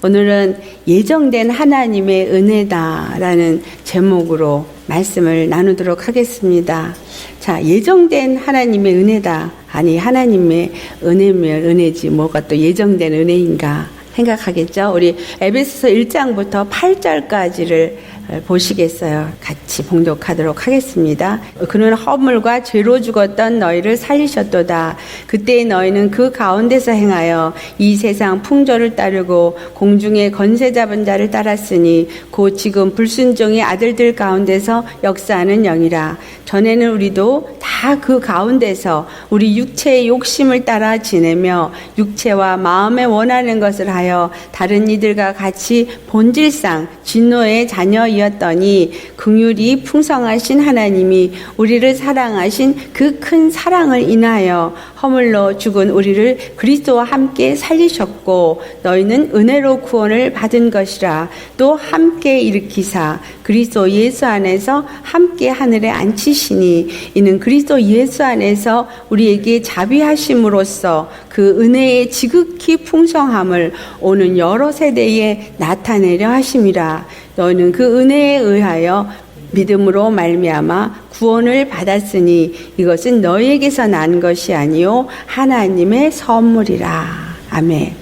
오늘은 예정된 하나님의 은혜다라는 제목으로 말씀을 나누도록 하겠습니다. 자, 예정된 하나님의 은혜다. 아니, 하나님의 은혜면 은혜지 뭐가 또 예정된 은혜인가 생각하겠죠. 우리 에베소서 1장부터 8절까지를 보시겠어요. 같이 봉독하도록 하겠습니다. 그는 허물과 죄로 죽었던 너희를 살리셨도다. 그때 너희는 그 가운데서 행하여 이 세상 풍조를 따르고 공중의 권세 잡은 자를 따랐으니 곧 지금 불순종의 아들들 가운데서 역사하는 영이라. 전에는 우리도 다 그 가운데서 우리 육체의 욕심을 따라 지내며 육체와 마음에 원하는 것을 하여 다른 이들과 같이 본질상 진노의 자녀이었더니 긍휼이 풍성하신 하나님이 우리를 사랑하신 그 큰 사랑을 인하여 허물로 죽은 우리를 그리스도와 함께 살리셨고 너희는 은혜로 구원을 받은 것이라. 또 함께 일으키사 그리스도 예수 안에서 함께 하늘에 앉히시니 이는 그리스도 예수 안에서 우리에게 자비하심으로써 그 은혜의 지극히 풍성함을 오는 여러 세대에 나타내려 하심이라. 너희는 그 은혜에 의하여 믿음으로 말미암아 구원을 받았으니 이것은 너희에게서 난 것이 아니요 하나님의 선물이라. 아멘.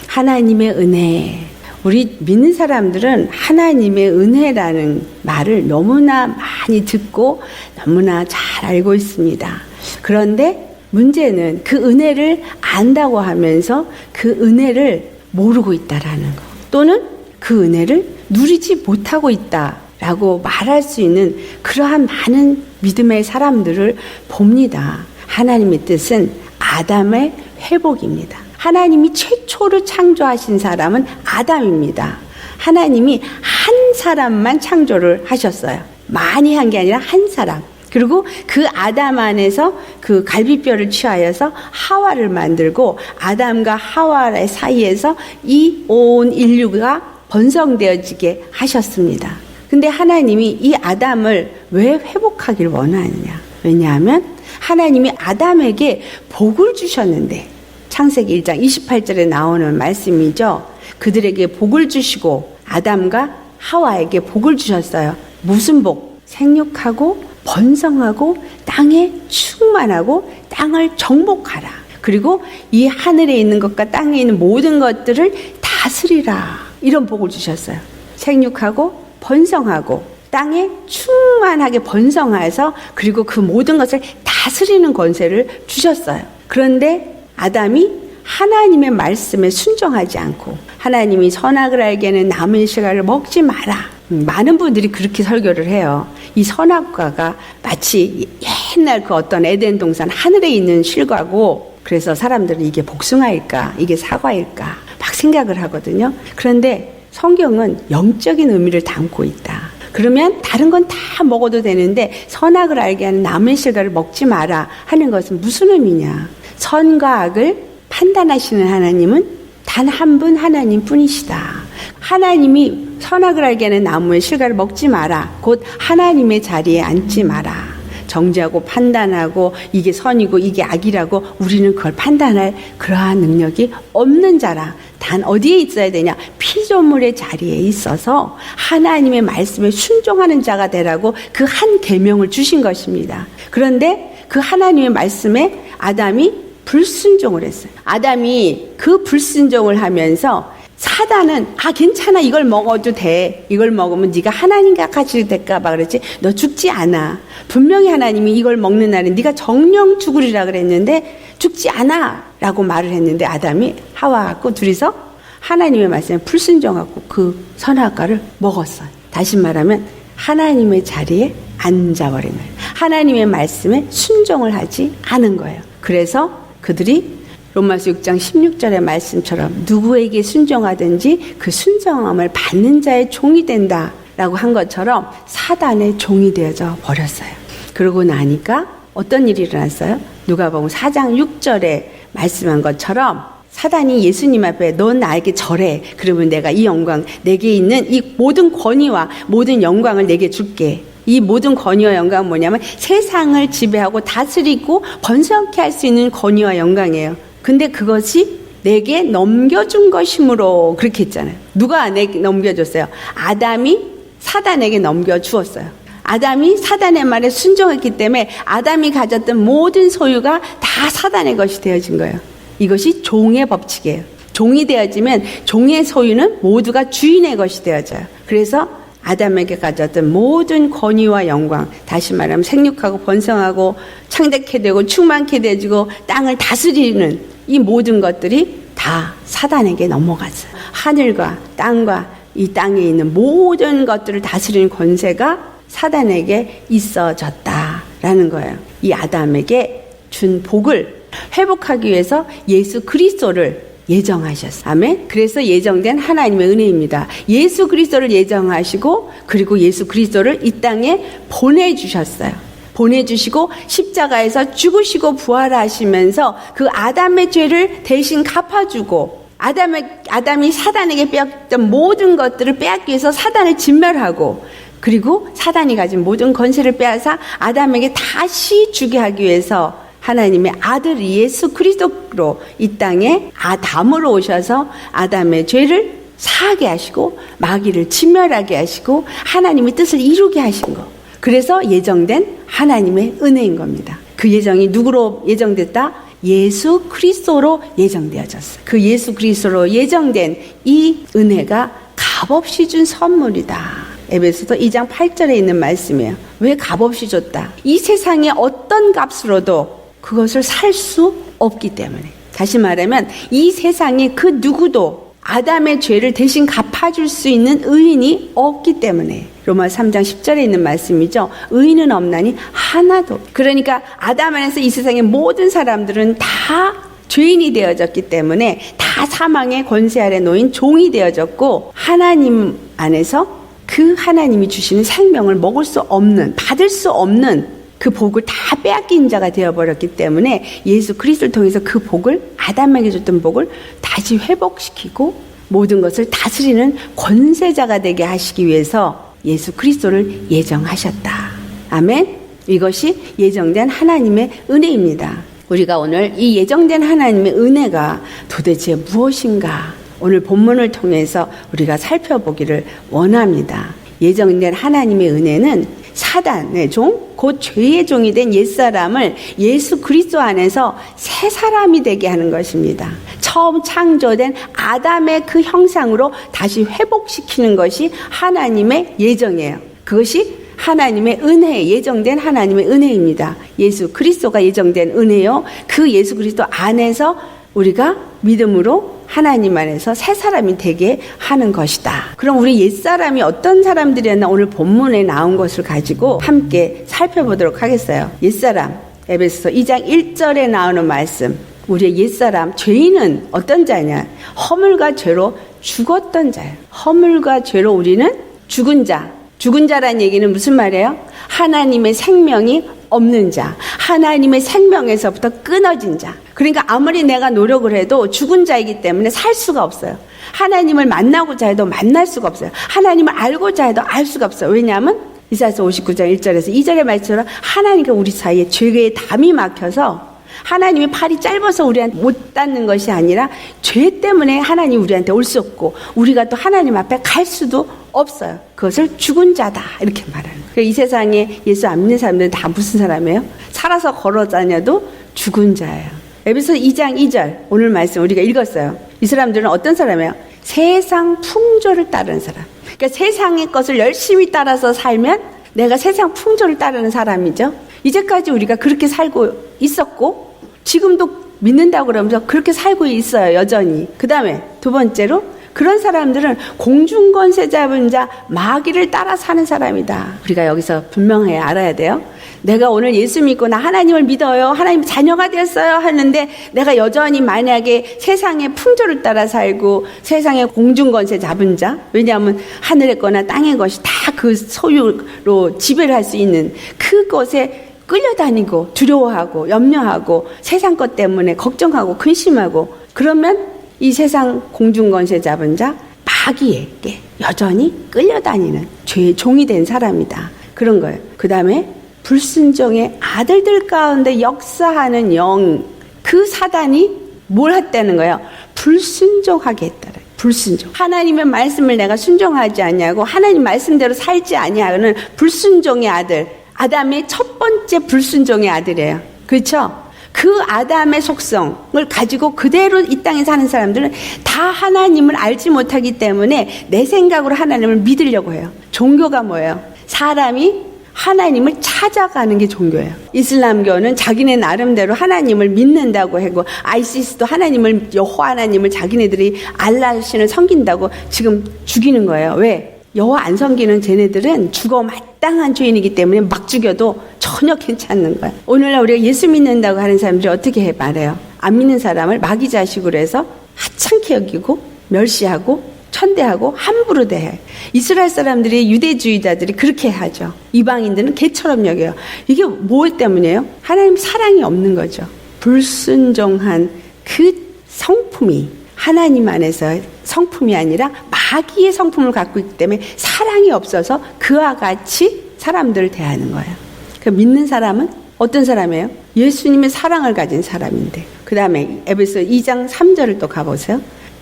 하나님의 은혜. 우리 믿는 사람들은 하나님의 은혜라는 말을 너무나 많이 듣고 너무나 잘 알고 있습니다. 그런데 문제는 그 은혜를 안다고 하면서 그 은혜를 모르고 있다라는 거, 또는 그 은혜를 누리지 못하고 있다라고 말할 수 있는 그러한 많은 믿음의 사람들을 봅니다. 하나님의 뜻은 아담의 회복입니다. 하나님이 최초로 창조하신 사람은 아담입니다. 하나님이 한 사람만 창조를 하셨어요. 많이 한 게 아니라 한 사람. 그리고 그 아담 안에서 그 갈비뼈를 취하여서 하와를 만들고 아담과 하와의 사이에서 이 온 인류가 번성되어지게 하셨습니다. 근데 하나님이 이 아담을 왜 회복하길 원하느냐? 왜냐하면 하나님이 아담에게 복을 주셨는데, 창세기 1장 28절에 나오는 말씀이죠. 그들에게 복을 주시고 아담과 하와에게 복을 주셨어요. 무슨 복? 생육하고 번성하고 땅에 충만하고 땅을 정복하라. 그리고 이 하늘에 있는 것과 땅에 있는 모든 것들을 다스리라. 이런 복을 주셨어요. 생육하고 번성하고 땅에 충만하게 번성해서 그리고 그 모든 것을 다스리는 권세를 주셨어요. 그런데 아담이 하나님의 말씀에 순종하지 않고 하나님이 선악을 알게는 나무의 실과를 먹지 마라. 많은 분들이 그렇게 설교를 해요. 이 선악과가 마치 옛날 그 어떤 에덴 동산 하늘에 있는 실과고, 그래서 사람들은 이게 복숭아일까 이게 사과일까 막 생각을 하거든요. 그런데 성경은 영적인 의미를 담고 있다. 그러면 다른 건 다 먹어도 되는데 선악을 알게 하는 나무의 실과를 먹지 마라 하는 것은 무슨 의미냐? 선과 악을 판단하시는 하나님은 단 한 분 하나님 뿐이시다. 하나님이 선악을 알게 하는 나무의 실과를 먹지 마라. 곧 하나님의 자리에 앉지 마라. 정죄하고 판단하고 이게 선이고 이게 악이라고 우리는 그걸 판단할 그러한 능력이 없는 자라. 단 어디에 있어야 되냐? 피조물의 자리에 있어서 하나님의 말씀에 순종하는 자가 되라고 그 한 계명을 주신 것입니다. 그런데 그 하나님의 말씀에 아담이 불순종을 했어요. 아담이 그 불순종을 하면서 사단은 괜찮아, 이걸 먹어도 돼, 이걸 먹으면 네가 하나님과 같이 될까 봐 그랬지, 너 죽지 않아. 분명히 하나님이 이걸 먹는 날은 네가 정령 죽으리라 그랬는데 죽지 않아 라고 말을 했는데 아담이 하와하고 둘이서 하나님의 말씀에 불순종하고 그 선악과를 먹었어요. 다시 말하면 하나님의 자리에 앉아버린 거예요. 하나님의 말씀에 순종을 하지 않은 거예요. 그래서 그들이 로마서 6장 16절의 말씀처럼 누구에게 순종하든지 그 순종함을 받는 자의 종이 된다라고 한 것처럼 사단의 종이 되어져 버렸어요. 그러고 나니까 어떤 일이 일어났어요? 누가복음 4장 6절에 말씀한 것처럼 사단이 예수님 앞에 넌 나에게 절해. 그러면 내가 이 영광, 내게 있는 이 모든 권위와 모든 영광을 내게 줄게. 이 모든 권위와 영광은 뭐냐면 세상을 지배하고 다스리고 번성케 할 수 있는 권위와 영광이에요. 근데 그것이 내게 넘겨준 것이므로 그렇게 했잖아요. 누가 내게 넘겨줬어요? 아담이 사단에게 넘겨주었어요. 아담이 사단의 말에 순종했기 때문에 아담이 가졌던 모든 소유가 다 사단의 것이 되어진 거예요. 이것이 종의 법칙이에요. 종이 되어지면 종의 소유는 모두가 주인의 것이 되어져요. 그래서 아담에게 가졌던 모든 권위와 영광, 다시 말하면 생육하고 번성하고 창대케 되고 충만케 되어지고 땅을 다스리는 이 모든 것들이 다 사단에게 넘어갔어요. 하늘과 땅과 이 땅에 있는 모든 것들을 다스리는 권세가 사단에게 있어졌다라는 거예요. 이 아담에게 준 복을 회복하기 위해서 예수 그리스도를 예정하셨어요. 아멘. 그래서 예정된 하나님의 은혜입니다. 예수 그리스도를 예정하시고 그리고 예수 그리스도를 이 땅에 보내주셨어요. 보내주시고 십자가에서 죽으시고 부활하시면서 그 아담의 죄를 대신 갚아주고 아담이 사단에게 빼앗던 모든 것들을 빼앗기 위해서 사단을 진멸하고 그리고 사단이 가진 모든 권세를 빼앗아 아담에게 다시 주게 하기 위해서 하나님의 아들 예수 그리스도로 이 땅에 아담으로 오셔서 아담의 죄를 사하게 하시고 마귀를 진멸하게 하시고 하나님의 뜻을 이루게 하신 거. 그래서 예정된 하나님의 은혜인 겁니다. 그 예정이 누구로 예정됐다? 예수 그리스도로 예정되어졌어요. 그 예수 그리스도로 예정된 이 은혜가 값없이 준 선물이다. 에베소서 2장 8절에 있는 말씀이에요. 왜 값없이 줬다? 이 세상의 어떤 값으로도 그것을 살 수 없기 때문에. 다시 말하면 이 세상에 그 누구도 아담의 죄를 대신 갚아줄 수 있는 의인이 없기 때문에. 로마 3장 10절에 있는 말씀이죠. 의인은 없나니 하나도. 그러니까 아담 안에서 이 세상의 모든 사람들은 다 죄인이 되어졌기 때문에 다 사망의 권세 아래 놓인 종이 되어졌고 하나님 안에서 그 하나님이 주시는 생명을 먹을 수 없는, 받을 수 없는 그 복을 다 빼앗긴 자가 되어버렸기 때문에 예수 그리스도를 통해서 그 복을 아담에게 줬던 복을 다시 회복시키고 모든 것을 다스리는 권세자가 되게 하시기 위해서 예수 그리스도를 예정하셨다. 아멘. 이것이 예정된 하나님의 은혜입니다. 우리가 오늘 이 예정된 하나님의 은혜가 도대체 무엇인가? 오늘 본문을 통해서 우리가 살펴보기를 원합니다. 예정된 하나님의 은혜는 사단의 종, 곧 죄의 종이 된 옛사람을 예수 그리스도 안에서 새 사람이 되게 하는 것입니다. 처음 창조된 아담의 그 형상으로 다시 회복시키는 것이 하나님의 예정이에요. 그것이 하나님의 은혜, 예정된 하나님의 은혜입니다. 예수 그리스도가 예정된 은혜요. 그 예수 그리스도 안에서 우리가 믿음으로 하나님 안에서 새 사람이 되게 하는 것이다. 그럼 우리 옛사람이 어떤 사람들이었나 오늘 본문에 나온 것을 가지고 함께 살펴보도록 하겠어요. 옛사람, 에베소서 2장 1절에 나오는 말씀. 우리의 옛사람, 죄인은 어떤 자냐? 허물과 죄로 죽었던 자예요. 허물과 죄로 우리는 죽은 자. 죽은 자란 얘기는 무슨 말이에요? 하나님의 생명이 없는 자, 하나님의 생명에서부터 끊어진 자. 그러니까 아무리 내가 노력을 해도 죽은 자이기 때문에 살 수가 없어요. 하나님을 만나고자 해도 만날 수가 없어요. 하나님을 알고자 해도 알 수가 없어요. 왜냐하면 이사야서 59장 1절에서 2절의 말씀처럼 하나님과 우리 사이에 죄의 담이 막혀서 하나님의 팔이 짧아서 우리한테 못 닿는 것이 아니라 죄 때문에 하나님 우리한테 올 수 없고 우리가 또 하나님 앞에 갈 수도 없어요. 그것을 죽은 자다 이렇게 말하는 거예요. 이 세상에 예수 안 믿는 사람들은 다 무슨 사람이에요? 살아서 걸어 다녀도 죽은 자예요. 에베소서 2장 2절 오늘 말씀 우리가 읽었어요. 이 사람들은 어떤 사람이에요? 세상 풍조를 따르는 사람. 그러니까 세상의 것을 열심히 따라서 살면 내가 세상 풍조를 따르는 사람이죠. 이제까지 우리가 그렇게 살고 있었고 지금도 믿는다고 그러면서 그렇게 살고 있어요. 여전히. 그 다음에 두 번째로 그런 사람들은 공중권세 잡은 자 마귀를 따라 사는 사람이다. 우리가 여기서 분명히 알아야 돼요. 내가 오늘 예수 믿고 나 하나님을 믿어요. 하나님 자녀가 되었어요. 하는데 내가 여전히 만약에 세상의 풍조를 따라 살고 세상의 공중권세 잡은 자, 왜냐하면 하늘의 거나 땅의 것이 다 그 소유로 지배를 할 수 있는 그것에 끌려다니고 두려워하고 염려하고 세상 것 때문에 걱정하고 근심하고 그러면 이 세상 공중권세 잡은 자 마귀에게 여전히 끌려다니는 죄의 종이 된 사람이다. 그런 거예요. 그 다음에 불순종의 아들들 가운데 역사하는 영, 그 사단이 뭘 했다는 거예요? 불순종하게 했다. 불순종. 하나님의 말씀을 내가 순종하지 아니하고 하나님 말씀대로 살지 아니하는 불순종의 아들. 아담의 첫 번째 불순종의 아들이에요. 그렇죠? 그 아담의 속성을 가지고 그대로 이 땅에 사는 사람들은 다 하나님을 알지 못하기 때문에 내 생각으로 하나님을 믿으려고 해요. 종교가 뭐예요? 사람이 하나님을 찾아가는 게 종교예요. 이슬람교는 자기네 나름대로 하나님을 믿는다고 하고, 아이시스도 하나님을, 여호와 하나님을 자기네들이 알라 신을 섬긴다고 지금 죽이는 거예요. 왜? 여호와 안 섬기는 쟤네들은 죽어 마땅한 죄인이기 때문에 막 죽여도 전혀 괜찮은 거야. 오늘날 우리가 예수 믿는다고 하는 사람들이 어떻게 말해요? 안 믿는 사람을 마귀 자식으로 해서 하찮게 여기고 멸시하고 천대하고 함부로 대해. 이스라엘 사람들이, 유대주의자들이 그렇게 하죠. 이방인들은 개처럼 여겨요. 이게 뭐 때문이에요? 하나님 사랑이 없는 거죠. 불순종한 그 성품이 하나님 안에서 성품이 아니라 마귀의 성품을 갖고 있기 때문에 사랑이 없어서 그와 같이 사람들을 대하는 거예요. 그 믿는 사람은 어떤 사람이에요? 예수님의 사랑을 가진 사람인데. 그 다음에 에베소 2장 3절을 또 가보세요.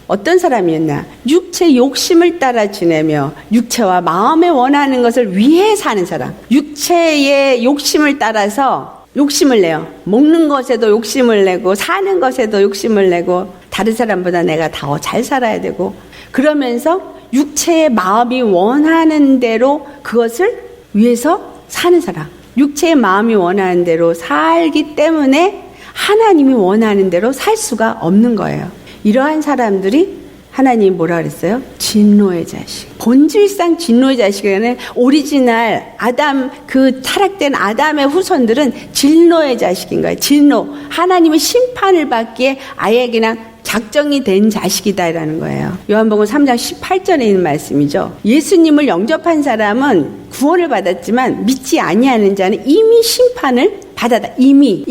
어떤 사람이었나? 육체 욕심을 따라 지내며 육체와 마음에 원하는 것을 위해 사는 사람. 육체의 욕심을 따라서 욕심을 내요. 먹는 것에도 욕심을 내고 사는 것에도 욕심을 내고 다른 사람보다 내가 더 잘 살아야 되고, 그러면서 육체의 마음이 원하는 대로 그것을 위해서 사는 사람. 육체의 마음이 원하는 대로 살기 때문에 하나님이 원하는 대로 살 수가 없는 거예요. 이러한 사람들이 하나님이 뭐라 그랬어요? 진노의 자식. 본질상 진노의 자식이라는 오리지널 아담, 그 타락된 아담의 후손들은 진노의 자식인 거예요. 진노. 하나님의 심판을 받기에 아예 그냥 작정이 된 자식이다라는 거예요. 요한복음 3장 18절에 있는 말씀이죠. 예수님을 영접한 사람은 구원을 받았지만 믿지 아니하는 자는 이미 심판을 받았다. 이미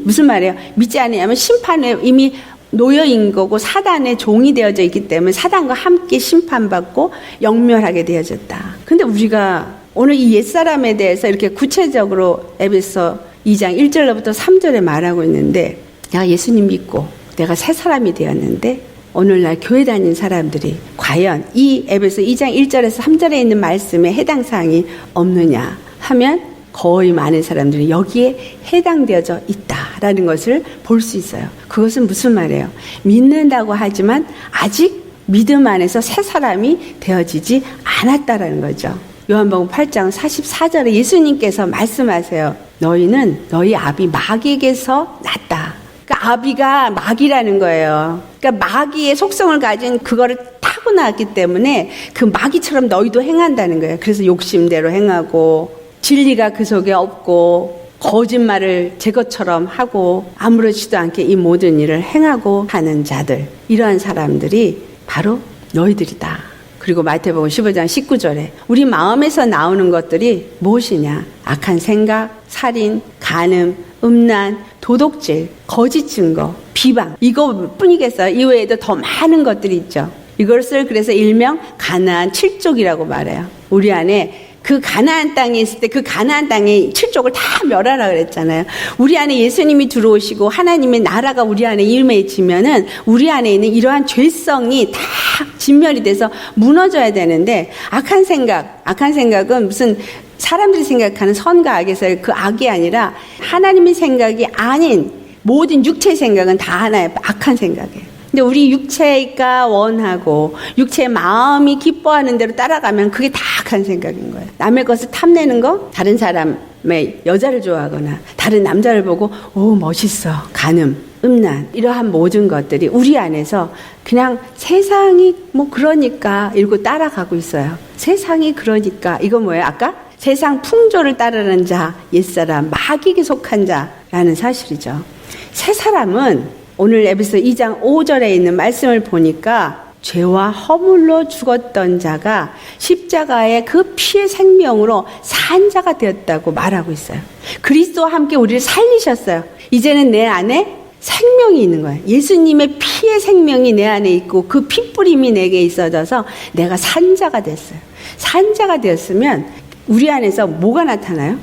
무슨 말이에요? 믿지 아니하면 심판에 이미 노여인 거고 사단의 종이 되어져 있기 때문에 사단과 함께 심판받고 영멸하게 되어졌다. 근데 우리가 오늘 이 옛사람에 대해서 이렇게 구체적으로 에베소 2장 1절로부터 3절에 말하고 있는데, 내가 예수님 믿고 내가 새 사람이 되었는데 오늘날 교회 다니는 사람들이 과연 이 에베소 2장 1절에서 3절에 있는 말씀에 해당 사항이 없느냐 하면 거의 많은 사람들이 여기에 해당되어져 있다라는 것을 볼 수 있어요. 그것은 무슨 말이에요? 믿는다고 하지만 아직 믿음 안에서 새 사람이 되어지지 않았다라는 거죠. 요한복음 8장 44절에 예수님께서 말씀하세요. 너희는 너희 아비 마귀에게서 났다. 그러니까 아비가 마귀라는 거예요. 그러니까 마귀의 속성을 가진 그거를 타고났기 때문에 그 마귀처럼 너희도 행한다는 거예요. 그래서 욕심대로 행하고 진리가 그 속에 없고 거짓말을 제 것처럼 하고 아무렇지도 않게 이 모든 일을 행하고 하는 자들, 이러한 사람들이 바로 너희들이다. 그리고 마태복음 15장 19절에 우리 마음에서 나오는 것들이 무엇이냐? 악한 생각, 살인, 간음, 음란, 도둑질, 거짓 증거, 비방, 이거뿐이겠어요. 이외에도 더 많은 것들이 있죠. 이것을 그래서 일명 가나안 7족이라고 말해요. 우리 안에 그 가나안 땅에 있을 때 그 가나안 땅의 7족을 다 멸하라 그랬잖아요. 우리 안에 예수님이 들어오시고 하나님의 나라가 우리 안에 임해지면은 우리 안에 있는 이러한 죄성이 다 진멸이 돼서 무너져야 되는데, 악한 생각은 무슨 사람들이 생각하는 선과 악에서의 그 악이 아니라 하나님의 생각이 아닌 모든 육체의 생각은 다 하나의 악한 생각이에요. 근데 우리 육체가 원하고 육체의 마음이 기뻐하는 대로 따라가면 그게 다 악한 생각인 거예요. 남의 것을 탐내는 거, 다른 사람의 여자를 좋아하거나 다른 남자를 보고 오 멋있어, 간음, 음란, 이러한 모든 것들이 우리 안에서 그냥 세상이 뭐 그러니까 이러고 따라가고 있어요. 세상이 그러니까, 이거 뭐예요? 아까 세상 풍조를 따르는 자, 옛사람, 마귀에게 속한 자라는 사실이죠. 새 사람은 오늘 에베소 2장 5절에 있는 말씀을 보니까 죄와 허물로 죽었던 자가 십자가의 그 피의 생명으로 산 자가 되었다고 말하고 있어요. 그리스도와 함께 우리를 살리셨어요. 이제는 내 안에 생명이 있는 거예요. 예수님의 피의 생명이 내 안에 있고 그 피뿌림이 내게 있어져서 내가 산 자가 됐어요. 산 자가 되었으면 우리 안에서 뭐가 나타나요?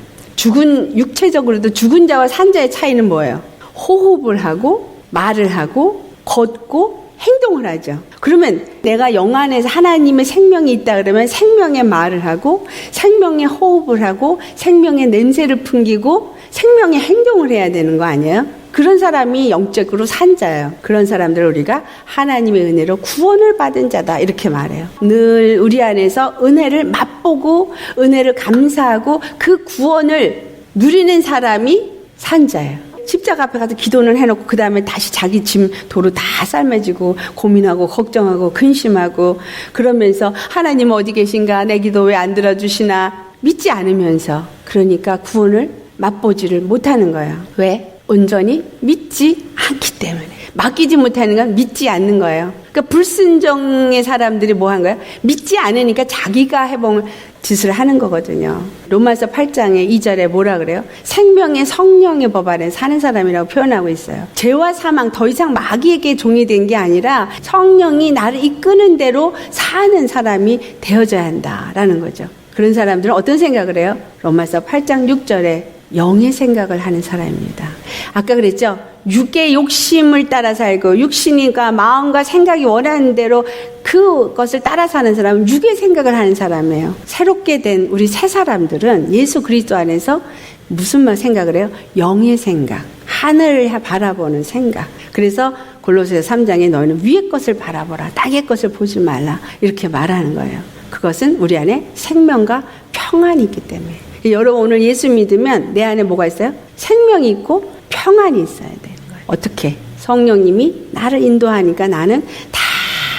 육체적으로도 죽은 자와 산 자의 차이는 뭐예요? 호흡을 하고 말을 하고 걷고 행동을 하죠. 그러면 내가 영 안에서 하나님의 생명이 있다 그러면 생명의 말을 하고 생명의 호흡을 하고 생명의 냄새를 풍기고 생명의 행동을 해야 되는 거 아니에요? 그런 사람이 영적으로 산 자예요. 그런 사람들을 우리가 하나님의 은혜로 구원을 받은 자다 이렇게 말해요. 늘 우리 안에서 은혜를 맛보고 은혜를 감사하고 그 구원을 누리는 사람이 산 자예요. 십자가 앞에 가서 기도는 해놓고 그 다음에 다시 자기 짐 도로 다 삶아지고 고민하고 걱정하고 근심하고 그러면서 하나님 어디 계신가, 내 기도 왜 안 들어주시나 믿지 않으면서, 그러니까 구원을 맛보지를 못하는 거예요. 왜? 온전히 믿지 않기 때문에. 맡기지 못하는 건 믿지 않는 거예요. 그러니까 불순종의 사람들이 뭐 한 거예요? 믿지 않으니까 자기가 해본 짓을 하는 거거든요. 로마서 8장의 2절에 뭐라 그래요? 생명의 성령의 법 아래 사는 사람이라고 표현하고 있어요. 죄와 사망, 더 이상 마귀에게 종이 된 게 아니라 성령이 나를 이끄는 대로 사는 사람이 되어져야 한다라는 거죠. 그런 사람들은 어떤 생각을 해요? 로마서 8장 6절에 영의 생각을 하는 사람입니다. 아까 그랬죠? 육의 욕심을 따라 살고 육신과 마음과 생각이 원하는 대로 그것을 따라 사는 사람은 육의 생각을 하는 사람이에요. 새롭게 된 우리 새 사람들은 예수 그리스도 안에서 무슨 생각을 해요? 영의 생각, 하늘을 바라보는 생각. 그래서 골로새서 3장에 너희는 위의 것을 바라보라, 땅의 것을 보지 말라 이렇게 말하는 거예요. 그것은 우리 안에 생명과 평안이 있기 때문에. 여러분 오늘 예수 믿으면 내 안에 뭐가 있어요? 생명이 있고 평안이 있어야 되는 거예요. 어떻게? 성령님이 나를 인도하니까 나는 다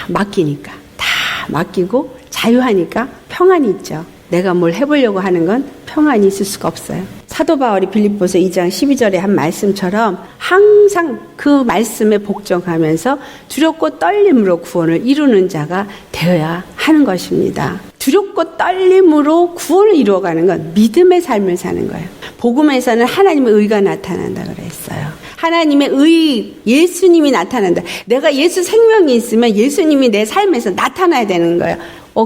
맡기니까, 다 맡기고 자유하니까 평안이 있죠. 내가 뭘 해보려고 하는 건 평안이 있을 수가 없어요. 사도 바울이 빌립보서 2장 12절에 한 말씀처럼 항상 그 말씀에 복종하면서 두렵고 떨림으로 구원을 이루는 자가 되어야 하는 것입니다. 두렵고 떨림으로 구원을 이루어가는 건 믿음의 삶을 사는 거예요. 복음에서는 하나님의 의가 나타난다 그랬어요. 하나님의 의, 예수님이 나타난다. 내가 예수 생명이 있으면 예수님이 내 삶에서 나타나야 되는 거예요.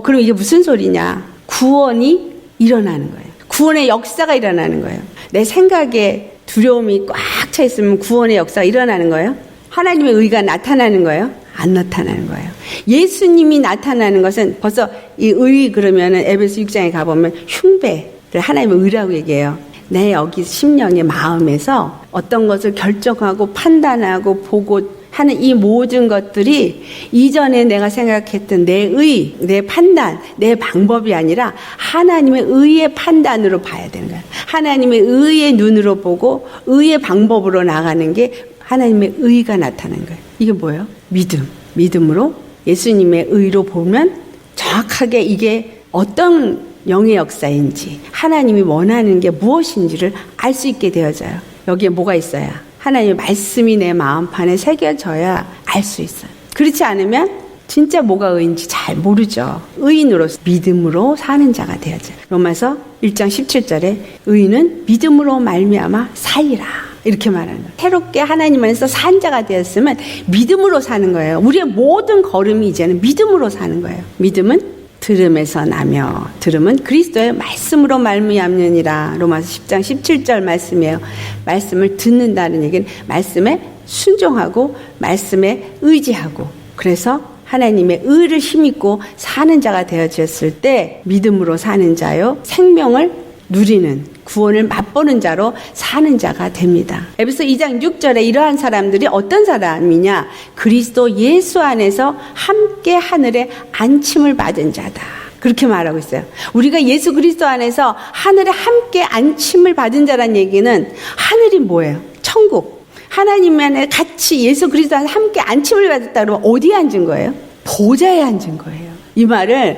그럼 이게 무슨 소리냐? 구원이 일어나는 거예요. 구원의 역사가 일어나는 거예요. 내 생각에 두려움이 꽉 차 있으면 구원의 역사가 일어나는 거예요. 하나님의 의가 나타나는 거예요. 안 나타나는 거예요. 예수님이 나타나는 것은 벌써 이 의 그러면은 에베소 6장에 가보면 흉배를 하나님의 의라고 얘기해요. 내 여기 심령의 마음에서 어떤 것을 결정하고 판단하고 보고 하는 이 모든 것들이 이전에 내가 생각했던 내 의, 내 판단, 내 방법이 아니라 하나님의 의의 판단으로 봐야 되는 거예요. 하나님의 의의 눈으로 보고 의의 방법으로 나가는 게 하나님의 의가 나타나는 거예요. 이게 뭐예요? 믿음. 믿음으로 예수님의 의로 보면 정확하게 이게 어떤 영의 역사인지 하나님이 원하는 게 무엇인지를 알 수 있게 되어져요. 여기에 뭐가 있어야? 하나님의 말씀이 내 마음판에 새겨져야 알 수 있어요. 그렇지 않으면 진짜 뭐가 의인지 잘 모르죠. 의인으로 믿음으로 사는 자가 되어져요. 로마서 1장 17절에 의인은 믿음으로 말미암아 살리라 이렇게 말하는 거예요. 새롭게 하나님 안에서 산 자가 되었으면 믿음으로 사는 거예요. 우리의 모든 걸음이 이제는 믿음으로 사는 거예요. 믿음은 들음에서 나며 들음은 그리스도의 말씀으로 말미암느니라. 로마서 10장 17절 말씀이에요. 말씀을 듣는다는 얘기는 말씀에 순종하고 말씀에 의지하고, 그래서 하나님의 의를 힘입고 사는 자가 되어졌을 때 믿음으로 사는 자요, 생명을 누리는, 구원을 맛보는 자로 사는 자가 됩니다. 에베소 2장 6절에 이러한 사람들이 어떤 사람이냐? 그리스도 예수 안에서 함께 하늘에 안침을 받은 자다. 그렇게 말하고 있어요. 우리가 예수 그리스도 안에서 하늘에 함께 안침을 받은 자란 얘기는, 하늘이 뭐예요? 천국. 하나님 안에 같이 예수 그리스도 안에 함께 안침을 받았다 그러면 어디에 앉은 거예요? 보좌에 앉은 거예요. 이 말을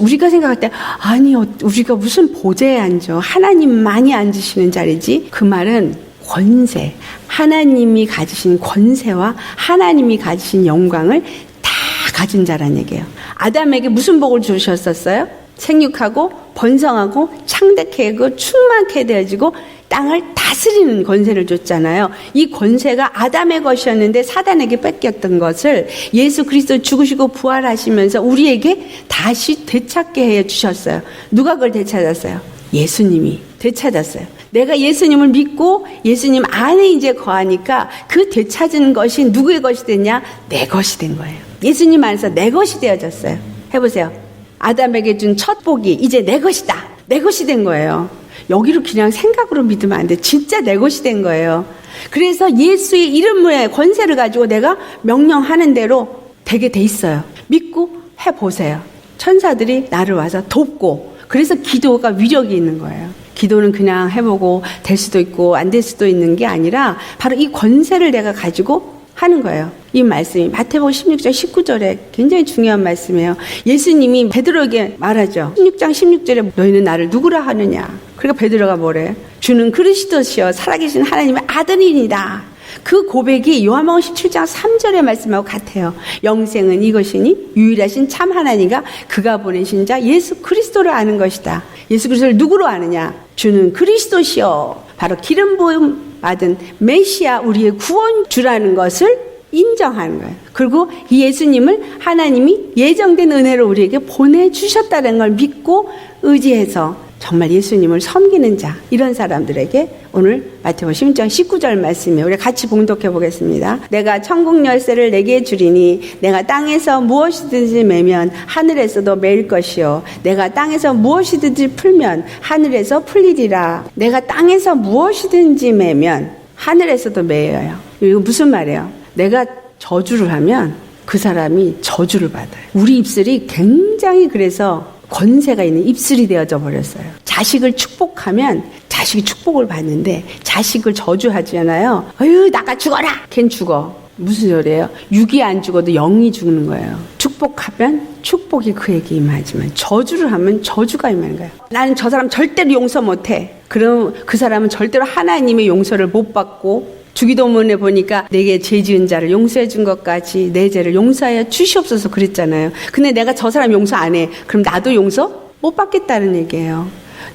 우리가 생각할 때, 아니 우리가 무슨 보좌에 앉아, 하나님만이 앉으시는 자리지. 그 말은 권세, 하나님이 가지신 권세와 하나님이 가지신 영광을 다 가진 자란 얘기예요. 아담에게 무슨 복을 주셨었어요? 생육하고 번성하고 창대하고 충만케 되어지고 땅을 다스리는 권세를 줬잖아요. 이 권세가 아담의 것이었는데 사단에게 뺏겼던 것을 예수 그리스도 죽으시고 부활하시면서 우리에게 다시 되찾게 해 주셨어요. 누가 그걸 되찾았어요? 예수님이 되찾았어요. 내가 예수님을 믿고 예수님 안에 이제 거하니까 그 되찾은 것이 누구의 것이 됐냐? 내 것이 된 거예요. 예수님 안에서 내 것이 되어졌어요. 해보세요. 아담에게 준 첫 복이 이제 내 것이다. 내 것이 된 거예요. 여기로 그냥 생각으로 믿으면 안 돼. 진짜 내 것이 된 거예요. 그래서 예수의 이름의 권세를 가지고 내가 명령하는 대로 되게 돼 있어요. 믿고 해보세요. 천사들이 나를 와서 돕고, 그래서 기도가 위력이 있는 거예요. 기도는 그냥 해보고 될 수도 있고 안 될 수도 있는 게 아니라 바로 이 권세를 내가 가지고 하는 거예요. 이 말씀이 마태복음 16장 19절에 굉장히 중요한 말씀이에요. 예수님이 베드로에게 말하죠. 16장 16절에 너희는 나를 누구라 하느냐. 그러니까 베드로가 뭐래? 주는 그리스도시여 살아계신 하나님의 아들이니다. 그 고백이 요한복음 17장 3절의 말씀하고 같아요. 영생은 이것이니 유일하신 참 하나님과 그가 보내신 자 예수 그리스도를 아는 것이다. 예수 그리스도를 누구로 아느냐? 주는 그리스도시여 바로 기름 부음 받은 메시아 우리의 구원주라는 것을 인정하는 거예요. 그리고 이 예수님을 하나님이 예정된 은혜로 우리에게 보내주셨다는 걸 믿고 의지해서 정말 예수님을 섬기는 자, 이런 사람들에게 오늘 마태복음 16장 19절 말씀이에요. 우리 같이 봉독해 보겠습니다. 내가 천국 열쇠를 내게 주리니 내가 땅에서 무엇이든지 매면 하늘에서도 매일 것이요 내가 땅에서 무엇이든지 풀면 하늘에서 풀리리라. 내가 땅에서 무엇이든지 매면 하늘에서도 매여요. 이거 무슨 말이에요? 내가 저주를 하면 그 사람이 저주를 받아요. 우리 입술이 굉장히 그래서 권세가 있는 입술이 되어져 버렸어요. 자식을 축복하면 자식이 축복을 받는데 자식을 저주하잖아요. 어휴 나가 죽어라. 걘 죽어. 무슨 소리예요? 육이 안 죽어도 영이 죽는 거예요. 축복하면 축복이 그에게 임하지만 저주를 하면 저주가 임하는 거예요. 나는 저 사람 절대로 용서 못해. 그럼 그 사람은 절대로 하나님의 용서를 못 받고, 주기도문에 보니까 내게 죄 지은 자를 용서해 준 것까지 내 죄를 용서하여 주시옵소서 그랬잖아요. 근데 내가 저 사람 용서 안 해. 그럼 나도 용서 못 받겠다는 얘기예요.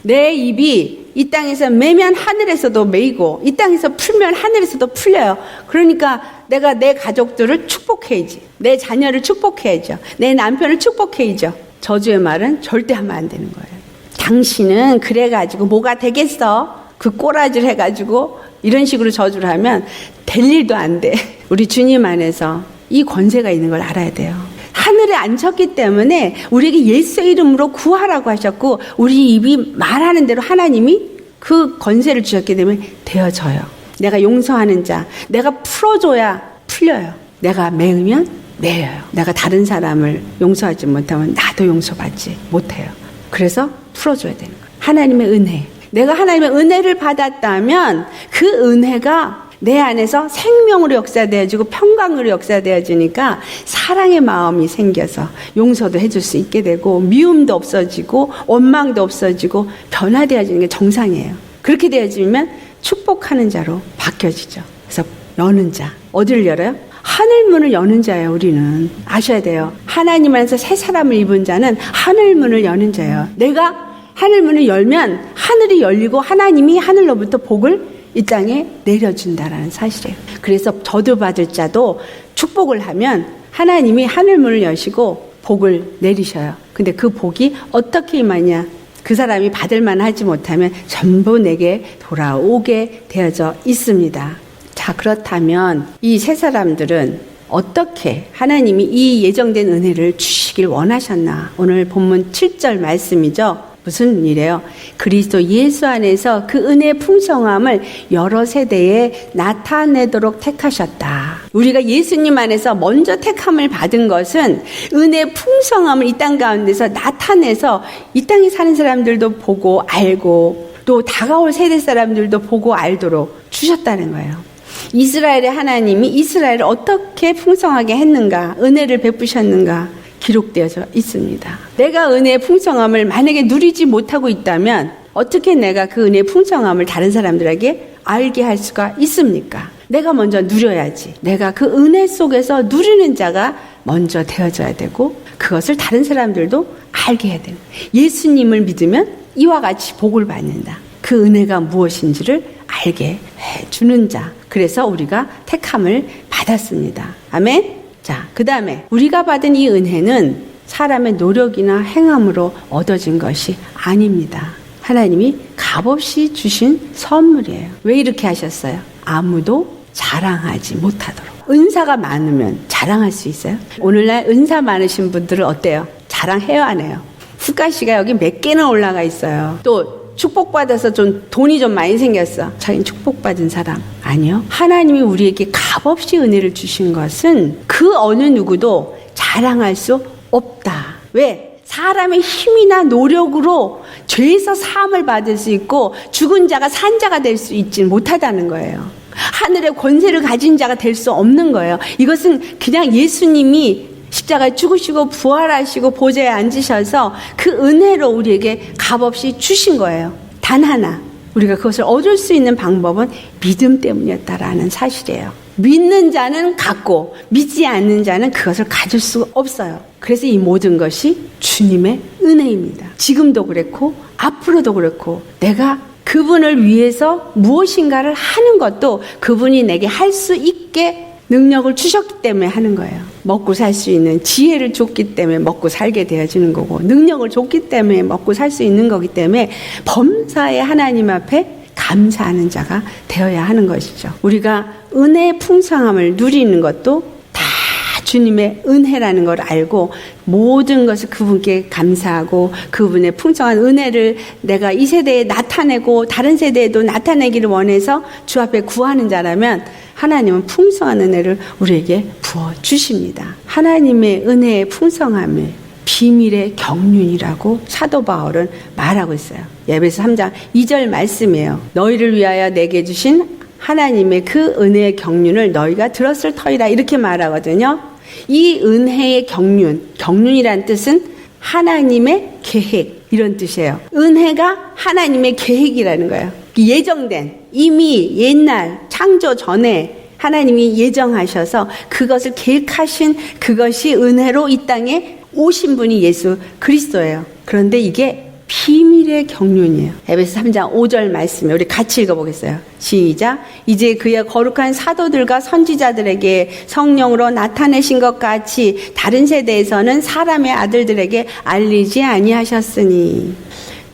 내 입이 이 땅에서 매면 하늘에서도 매이고 이 땅에서 풀면 하늘에서도 풀려요. 그러니까 내가 내 가족들을 축복해야지. 내 자녀를 축복해야죠. 내 남편을 축복해야죠. 저주의 말은 절대 하면 안 되는 거예요. 당신은 그래가지고 뭐가 되겠어? 그 꼬라지를 해가지고 이런 식으로 저주를 하면 될 일도 안 돼. 우리 주님 안에서 이 권세가 있는 걸 알아야 돼요. 하늘에 앉혔기 때문에 우리에게 예수의 이름으로 구하라고 하셨고, 우리 입이 말하는 대로 하나님이 그 권세를 주셨기 때문에 되어져요. 내가 용서하는 자, 내가 풀어줘야 풀려요. 내가 매으면 매여요. 내가 다른 사람을 용서하지 못하면 나도 용서받지 못해요. 그래서 풀어줘야 되는 거예요. 하나님의 은혜. 내가 하나님의 은혜를 받았다면 그 은혜가 내 안에서 생명으로 역사되어지고 평강으로 역사되어지니까 사랑의 마음이 생겨서 용서도 해줄 수 있게 되고 미움도 없어지고 원망도 없어지고 변화되어지는 게 정상이에요. 그렇게 되어지면 축복하는 자로 바뀌어지죠. 그래서 여는 자. 어디를 열어요? 하늘문을 여는 자예요. 우리는 아셔야 돼요. 하나님 안에서 새 사람을 입은 자는 하늘문을 여는 자예요. 내가 하늘문을 열면 하늘이 열리고 하나님이 하늘로부터 복을 이 땅에 내려준다라는 사실이에요. 그래서 저주받을 자도 축복을 하면 하나님이 하늘문을 여시고 복을 내리셔요. 근데 그 복이 어떻게 임하냐? 그 사람이 받을만 하지 못하면 전부 내게 돌아오게 되어져 있습니다. 자, 그렇다면 이 세 사람들은 어떻게 하나님이 이 예정된 은혜를 주시길 원하셨나? 오늘 본문 7절 말씀이죠. 무슨 일이에요? 그리스도 예수 안에서 그 은혜의 풍성함을 여러 세대에 나타내도록 택하셨다. 우리가 예수님 안에서 먼저 택함을 받은 것은 은혜의 풍성함을 이 땅 가운데서 나타내서 이 땅에 사는 사람들도 보고 알고 또 다가올 세대 사람들도 보고 알도록 주셨다는 거예요. 이스라엘의 하나님이 이스라엘을 어떻게 풍성하게 했는가, 은혜를 베푸셨는가 기록되어져 있습니다. 내가 은혜의 풍성함을 만약에 누리지 못하고 있다면 어떻게 내가 그 은혜의 풍성함을 다른 사람들에게 알게 할 수가 있습니까? 내가 먼저 누려야지. 내가 그 은혜 속에서 누리는 자가 먼저 되어져야 되고 그것을 다른 사람들도 알게 해야 되는 거예요. 예수님을 믿으면 이와 같이 복을 받는다. 그 은혜가 무엇인지를 알게 해주는 자. 그래서 우리가 택함을 받았습니다. 아멘. 자, 그 다음에 우리가 받은 이 은혜는 사람의 노력이나 행함으로 얻어진 것이 아닙니다. 하나님이 값없이 주신 선물이에요. 왜 이렇게 하셨어요? 아무도 자랑하지 못하도록. 은사가 많으면 자랑할 수 있어요? 오늘날 은사 많으신 분들은 어때요? 자랑해요, 안 해요? 후가씨가 여기 몇 개나 올라가 있어요. 또 축복받아서 좀 돈이 좀 많이 생겼어. 자기는 축복받은 사람. 아니요. 하나님이 우리에게 값없이 은혜를 주신 것은 그 어느 누구도 자랑할 수 없다. 왜? 사람의 힘이나 노력으로 죄에서 사함을 받을 수 있고 죽은 자가 산 자가 될 수 있지 못하다는 거예요. 하늘의 권세를 가진 자가 될 수 없는 거예요. 이것은 그냥 예수님이 십자가에 죽으시고 부활하시고 보좌에 앉으셔서 그 은혜로 우리에게 값없이 주신 거예요. 단 하나, 우리가 그것을 얻을 수 있는 방법은 믿음 때문이었다라는 사실이에요. 믿는 자는 갖고 믿지 않는 자는 그것을 가질 수 없어요. 그래서 이 모든 것이 주님의 은혜입니다. 지금도 그렇고 앞으로도 그렇고 내가 그분을 위해서 무엇인가를 하는 것도 그분이 내게 할 수 있게 능력을 주셨기 때문에 하는 거예요. 먹고 살 수 있는 지혜를 줬기 때문에 먹고 살게 되어지는 거고, 능력을 줬기 때문에 먹고 살 수 있는 거기 때문에 범사의 하나님 앞에 감사하는 자가 되어야 하는 것이죠. 우리가 은혜의 풍성함을 누리는 것도 다 주님의 은혜라는 걸 알고 모든 것을 그분께 감사하고 그분의 풍성한 은혜를 내가 이 세대에 나타내고 다른 세대에도 나타내기를 원해서 주 앞에 구하는 자라면 하나님은 풍성한 은혜를 우리에게 부어주십니다. 하나님의 은혜의 풍성함을 비밀의 경륜이라고 사도 바울은 말하고 있어요. 에베소 3장 2절 말씀이에요. 너희를 위하여 내게 주신 하나님의 그 은혜의 경륜을 너희가 들었을 터이라 이렇게 말하거든요. 이 은혜의 경륜이란 뜻은 하나님의 계획 이런 뜻이에요. 은혜가 하나님의 계획이라는 거예요. 예정된 이미 옛날 창조 전에 하나님이 예정하셔서 그것을 계획하신 그것이 은혜로 이 땅에 오신 분이 예수 그리스도예요. 그런데 이게 비밀의 경륜이에요. 에베소 3장 5절 말씀에 우리 같이 읽어보겠어요. 시작. 이제 그의 거룩한 사도들과 선지자들에게 성령으로 나타내신 것 같이 다른 세대에서는 사람의 아들들에게 알리지 아니하셨으니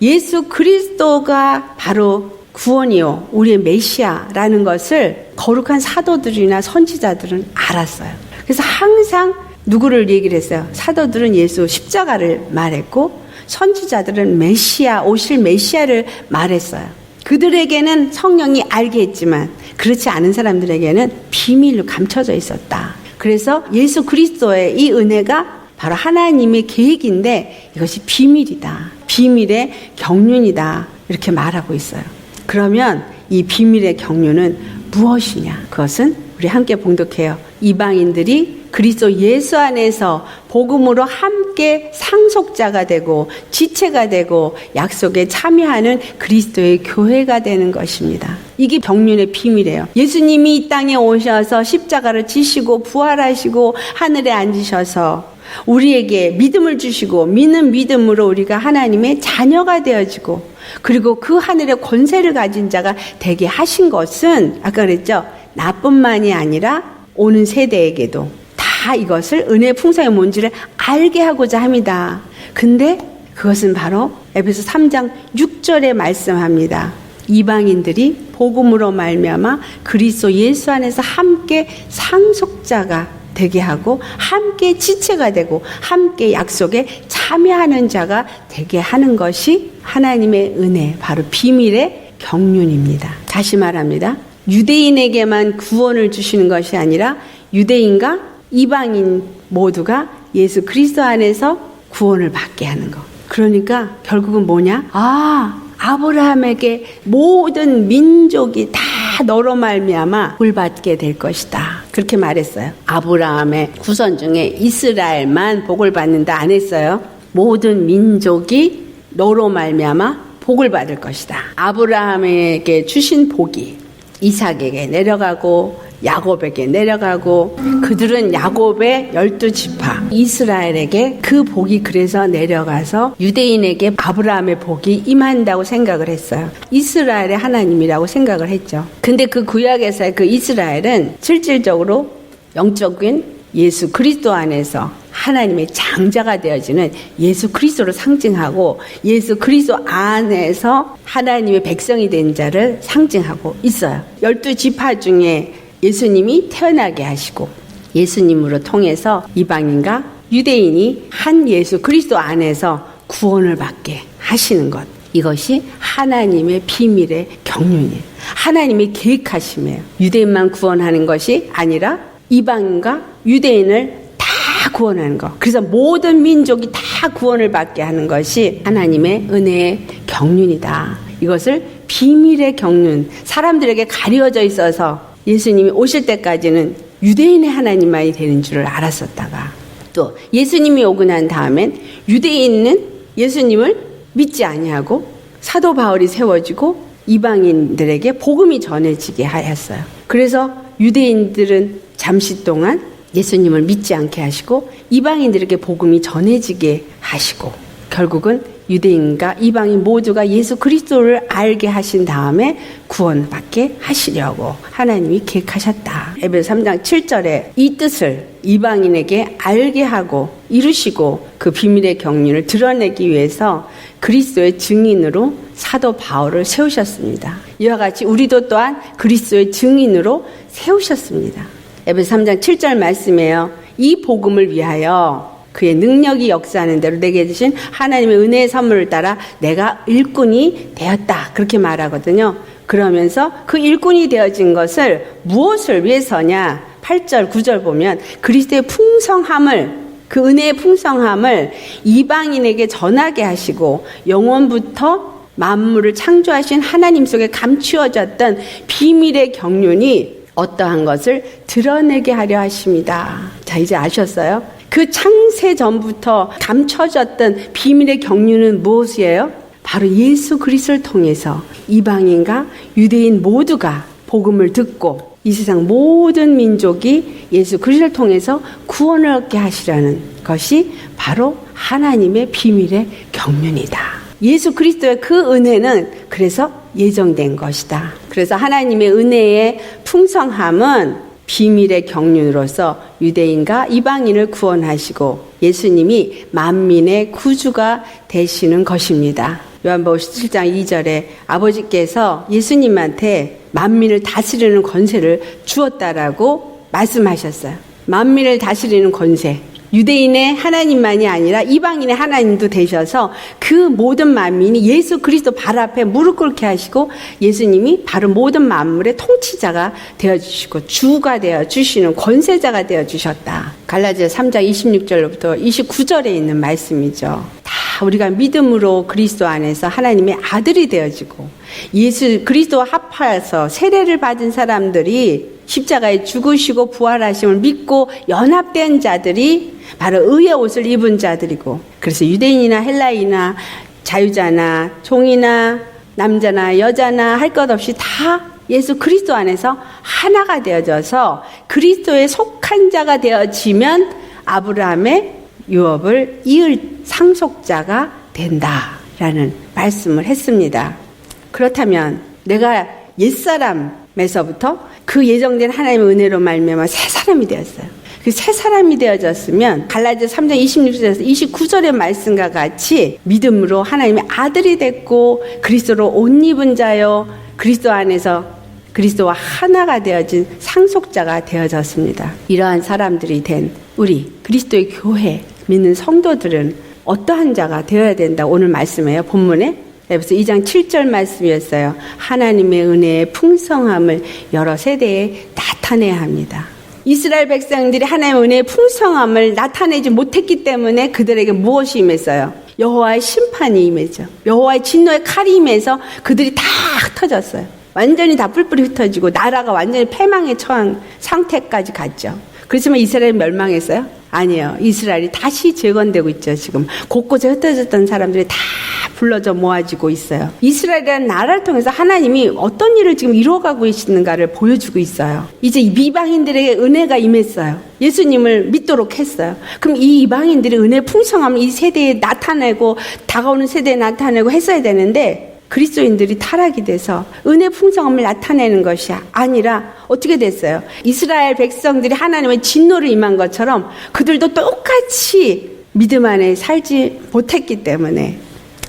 예수 그리스도가 바로 구원이요 우리의 메시아라는 것을 거룩한 사도들이나 선지자들은 알았어요. 그래서 항상 누구를 얘기를 했어요? 사도들은 예수 십자가를 말했고 선지자들은 메시아, 오실 메시아를 말했어요. 그들에게는 성령이 알게 했지만 그렇지 않은 사람들에게는 비밀로 감춰져 있었다. 그래서 예수 그리스도의 이 은혜가 바로 하나님의 계획인데 이것이 비밀이다. 비밀의 경륜이다. 이렇게 말하고 있어요. 그러면 이 비밀의 경륜은 무엇이냐? 그것은 우리 함께 봉독해요. 이방인들이 그리스도 예수 안에서 복음으로 함께 상속자가 되고 지체가 되고 약속에 참여하는 그리스도의 교회가 되는 것입니다. 이게 경륜의 비밀이에요. 예수님이 이 땅에 오셔서 십자가를 지시고 부활하시고 하늘에 앉으셔서 우리에게 믿음을 주시고 믿는 믿음으로 우리가 하나님의 자녀가 되어지고 그리고 그 하늘의 권세를 가진 자가 되게 하신 것은 아까 그랬죠. 나뿐만이 아니라 오는 세대에게도 다 이것을 은혜의 풍성의 뭔지를 알게 하고자 합니다. 근데 그것은 바로 에베소 3장 6절에 말씀합니다. 이방인들이 복음으로 말미암아 그리스도 예수 안에서 함께 상속자가 되게 하고 함께 지체가 되고 함께 약속에 참여하는 자가 되게 하는 것이 하나님의 은혜, 바로 비밀의 경륜입니다. 다시 말합니다. 유대인에게만 구원을 주시는 것이 아니라 유대인과 이방인 모두가 예수 그리스도 안에서 구원을 받게 하는 것. 그러니까 결국은 뭐냐? 아브라함에게 모든 민족이 다 너로 말미암아 볼 받게 될 것이다. 그렇게 말했어요. 아브라함의 후손 중에 이스라엘만 복을 받는다 안 했어요. 모든 민족이 너로 말미암아 복을 받을 것이다. 아브라함에게 주신 복이 이삭에게 내려가고 야곱에게 내려가고 그들은 야곱의 12지파 이스라엘에게 그 복이 그래서 내려가서 유대인에게 아브라함의 복이 임한다고 생각을 했어요. 이스라엘의 하나님이라고 생각을 했죠. 근데 그 구약에서의 그 이스라엘은 실질적으로 영적인 예수 그리스도 안에서 하나님의 장자가 되어지는 예수 그리스도를 상징하고 예수 그리스도 안에서 하나님의 백성이 된 자를 상징하고 있어요. 12지파 중에 예수님이 태어나게 하시고 예수님으로 통해서 이방인과 유대인이 한 예수 그리스도 안에서 구원을 받게 하시는 것. 이것이 하나님의 비밀의 경륜이에요. 하나님의 계획하심이에요. 유대인만 구원하는 것이 아니라 이방인과 유대인을 다 구원하는 것. 그래서 모든 민족이 다 구원을 받게 하는 것이 하나님의 은혜의 경륜이다. 이것을 비밀의 경륜, 사람들에게 가려져 있어서 예수님이 오실 때까지는 유대인의 하나님만이 되는 줄을 알았었다가 또 예수님이 오고 난 다음엔 유대인은 예수님을 믿지 아니하고 사도 바울이 세워지고 이방인들에게 복음이 전해지게 하였어요. 그래서 유대인들은 잠시 동안 예수님을 믿지 않게 하시고 이방인들에게 복음이 전해지게 하시고 결국은 유대인과 이방인 모두가 예수 그리스도를 알게 하신 다음에 구원받게 하시려고 하나님이 계획하셨다. 에베소 3장 7절에 이 뜻을 이방인에게 알게 하고 이루시고 그 비밀의 경륜을 드러내기 위해서 그리스도의 증인으로 사도 바울을 세우셨습니다. 이와 같이 우리도 또한 그리스도의 증인으로 세우셨습니다. 에베소 3장 7절 말씀이에요. 이 복음을 위하여 그의 능력이 역사하는 대로 내게 주신 하나님의 은혜의 선물을 따라 내가 일꾼이 되었다. 그렇게 말하거든요. 그러면서 그 일꾼이 되어진 것을 무엇을 위해서냐? 8절, 9절 보면 그리스도의 풍성함을 그 은혜의 풍성함을 이방인에게 전하게 하시고 영원부터 만물을 창조하신 하나님 속에 감추어졌던 비밀의 경륜이 어떠한 것을 드러내게 하려 하십니다. 자, 이제 아셨어요? 그 창세 전부터 감춰졌던 비밀의 경륜은 무엇이에요? 바로 예수 그리스도를 통해서 이방인과 유대인 모두가 복음을 듣고 이 세상 모든 민족이 예수 그리스도를 통해서 구원을 얻게 하시라는 것이 바로 하나님의 비밀의 경륜이다. 예수 그리스도의 그 은혜는 그래서 예정된 것이다. 그래서 하나님의 은혜의 풍성함은 비밀의 경륜으로서 유대인과 이방인을 구원하시고 예수님이 만민의 구주가 되시는 것입니다. 요한복음 17장 2절에 아버지께서 예수님한테 만민을 다스리는 권세를 주었다라고 말씀하셨어요. 만민을 다스리는 권세. 유대인의 하나님만이 아니라 이방인의 하나님도 되셔서 그 모든 만민이 예수 그리스도 발 앞에 무릎 꿇게 하시고 예수님이 바로 모든 만물의 통치자가 되어주시고 주가 되어주시는 권세자가 되어주셨다. 갈라디아 3장 26절부터 29절에 있는 말씀이죠. 다 우리가 믿음으로 그리스도 안에서 하나님의 아들이 되어지고 예수 그리스도와 합하여서 세례를 받은 사람들이 십자가에 죽으시고 부활하심을 믿고 연합된 자들이 바로 의의 옷을 입은 자들이고 그래서 유대인이나 헬라인이나 자유자나 종이나 남자나 여자나 할 것 없이 다 예수 그리스도 안에서 하나가 되어져서 그리스도에 속한 자가 되어지면 아브라함의 유업을 이을 상속자가 된다라는 말씀을 했습니다. 그렇다면 내가 옛사람에서부터 그 예정된 하나님의 은혜로 말미암아 새 사람이 되었어요. 그 새 사람이 되어졌으면 갈라디아 3장 26절에서 29절의 말씀과 같이 믿음으로 하나님의 아들이 됐고 그리스도로 옷 입은 자요 그리스도 안에서 그리스도와 하나가 되어진 상속자가 되어졌습니다. 이러한 사람들이 된 우리 그리스도의 교회 믿는 성도들은 어떠한 자가 되어야 된다. 오늘 말씀이에요. 본문에 에베소 2장 7절 말씀이었어요. 하나님의 은혜의 풍성함을 여러 세대에 나타내야 합니다. 이스라엘 백성들이 하나님의 은혜의 풍성함을 나타내지 못했기 때문에 그들에게 무엇이 임했어요? 여호와의 심판이 임했죠. 여호와의 진노의 칼이 임해서 그들이 다 흩어졌어요. 완전히 다 뿔뿔이 흩어지고 나라가 완전히 패망에 처한 상태까지 갔죠. 그렇지만 이스라엘이 멸망했어요? 아니에요. 이스라엘이 다시 재건되고 있죠. 지금 곳곳에 흩어졌던 사람들이 다 불러져 모아지고 있어요. 이스라엘이라는 나라를 통해서 하나님이 어떤 일을 지금 이루어가고 계시는가를 보여주고 있어요. 이제 이방인들에게 은혜가 임했어요. 예수님을 믿도록 했어요. 그럼 이 이방인들의 은혜 풍성함을 이 세대에 나타내고 다가오는 세대에 나타내고 했어야 되는데 그리스도인들이 타락이 돼서 은혜 풍성함을 나타내는 것이 아니라 어떻게 됐어요? 이스라엘 백성들이 하나님의 진노를 임한 것처럼 그들도 똑같이 믿음 안에 살지 못했기 때문에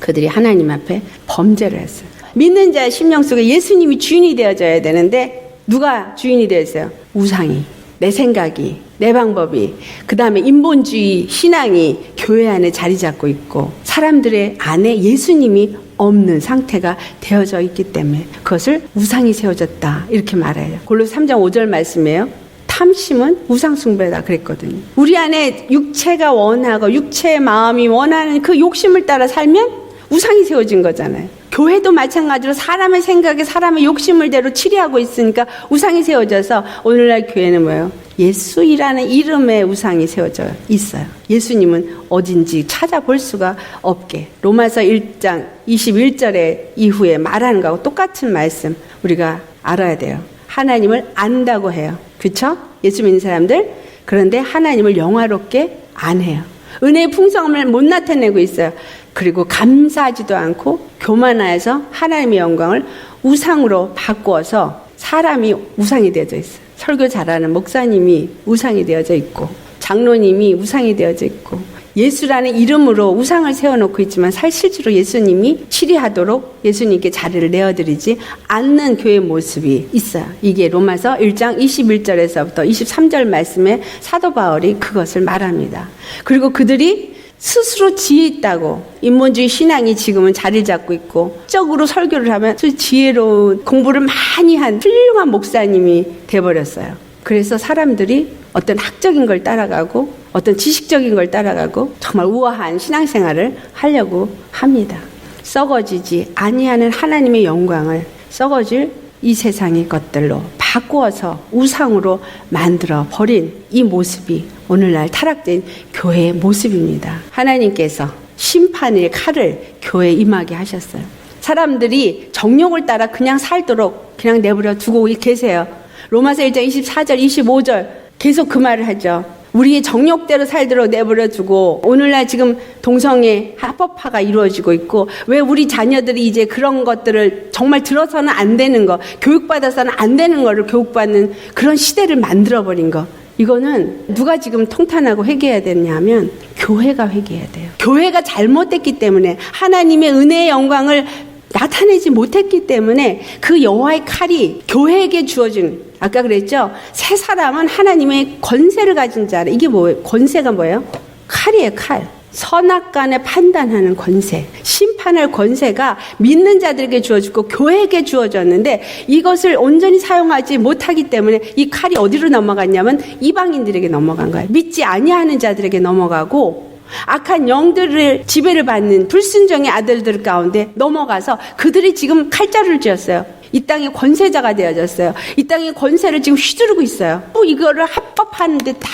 그들이 하나님 앞에 범죄를 했어요. 믿는 자의 심령 속에 예수님이 주인이 되어져야 되는데 누가 주인이 되었어요? 우상이, 내 생각이, 내 방법이, 그 다음에 인본주의 신앙이 교회 안에 자리 잡고 있고 사람들의 안에 예수님이 없는 상태가 되어져 있기 때문에 그것을 우상이 세워졌다 이렇게 말해요. 골로새 3장 5절 말씀이에요. 탐심은 우상 숭배다 그랬거든요. 우리 안에 육체가 원하고 육체의 마음이 원하는 그 욕심을 따라 살면 우상이 세워진 거잖아요. 교회도 마찬가지로 사람의 생각에 사람의 욕심을 대로 치리하고 있으니까 우상이 세워져서 오늘날 교회는 뭐예요? 예수이라는 이름의 우상이 세워져 있어요. 예수님은 어딘지 찾아볼 수가 없게. 로마서 1장 21절에 이후에 말하는 거하고 똑같은 말씀 우리가 알아야 돼요. 하나님을 안다고 해요. 그렇죠? 예수 믿는 사람들. 그런데 하나님을 영화롭게 안 해요. 은혜의 풍성함을 못 나타내고 있어요. 그리고 감사하지도 않고 교만하여서 하나님의 영광을 우상으로 바꾸어서 사람이 우상이 되어져 있어요. 설교 잘하는 목사님이 우상이 되어져 있고 장로님이 우상이 되어져 있고 예수라는 이름으로 우상을 세워놓고 있지만 실제로 예수님이 치리하도록 예수님께 자리를 내어드리지 않는 교회의 모습이 있어요. 이게 로마서 1장 21절에서부터 23절 말씀에 사도 바울이 그것을 말합니다. 그리고 그들이 스스로 지혜 있다고 인본주의 신앙이 지금은 자리를 잡고 있고 적으로 설교를 하면 지혜로운 공부를 많이 한 훌륭한 목사님이 돼버렸어요. 그래서 사람들이 어떤 학적인 걸 따라가고 어떤 지식적인 걸 따라가고 정말 우아한 신앙생활을 하려고 합니다. 썩어지지 아니하는 하나님의 영광을 썩어질 이 세상의 것들로 바꾸어서 우상으로 만들어 버린 이 모습이 오늘날 타락된 교회의 모습입니다. 하나님께서 심판의 칼을 교회에 임하게 하셨어요. 사람들이 정욕을 따라 그냥 살도록 그냥 내버려 두고 계세요. 로마서 1장 24절 25절 계속 그 말을 하죠. 우리의 정욕대로 살도록 내버려 두고 오늘날 지금 동성애 합법화가 이루어지고 있고 왜 우리 자녀들이 이제 그런 것들을 정말 들어서는 안 되는 거 교육받아서는 안 되는 거를 교육받는 그런 시대를 만들어버린 거 이거는 누가 지금 통탄하고 회개해야 되냐면 교회가 회개해야 돼요. 교회가 잘못됐기 때문에 하나님의 은혜의 영광을 나타내지 못했기 때문에 그 여호와의 칼이 교회에게 주어진 아까 그랬죠? 새 사람은 하나님의 권세를 가진 자라. 이게 뭐예요? 권세가 뭐예요? 칼이에요, 칼. 선악간에 판단하는 권세, 심판할 권세가 믿는 자들에게 주어지고 교회에게 주어졌는데 이것을 온전히 사용하지 못하기 때문에 이 칼이 어디로 넘어갔냐면 이방인들에게 넘어간 거예요. 믿지 아니하는 자들에게 넘어가고 악한 영들을 지배를 받는 불순종의 아들들 가운데 넘어가서 그들이 지금 칼자루를 쥐었어요. 이 땅의 권세자가 되어졌어요. 이 땅의 권세를 지금 휘두르고 있어요. 또 이거를 합법하는데 다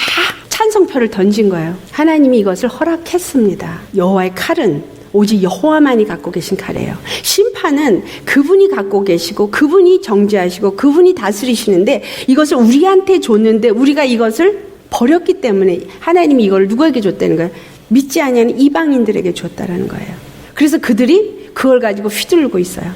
찬성표를 던진 거예요. 하나님이 이것을 허락했습니다. 여호와의 칼은 오직 여호와만이 갖고 계신 칼이에요. 심판은 그분이 갖고 계시고 그분이 정죄하시고 그분이 다스리시는데 이것을 우리한테 줬는데 우리가 이것을 버렸기 때문에 하나님이 이걸 누구에게 줬다는 거예요? 믿지 아니하는 이방인들에게 줬다라는 거예요. 그래서 그들이 그걸 가지고 휘둘르고 있어요.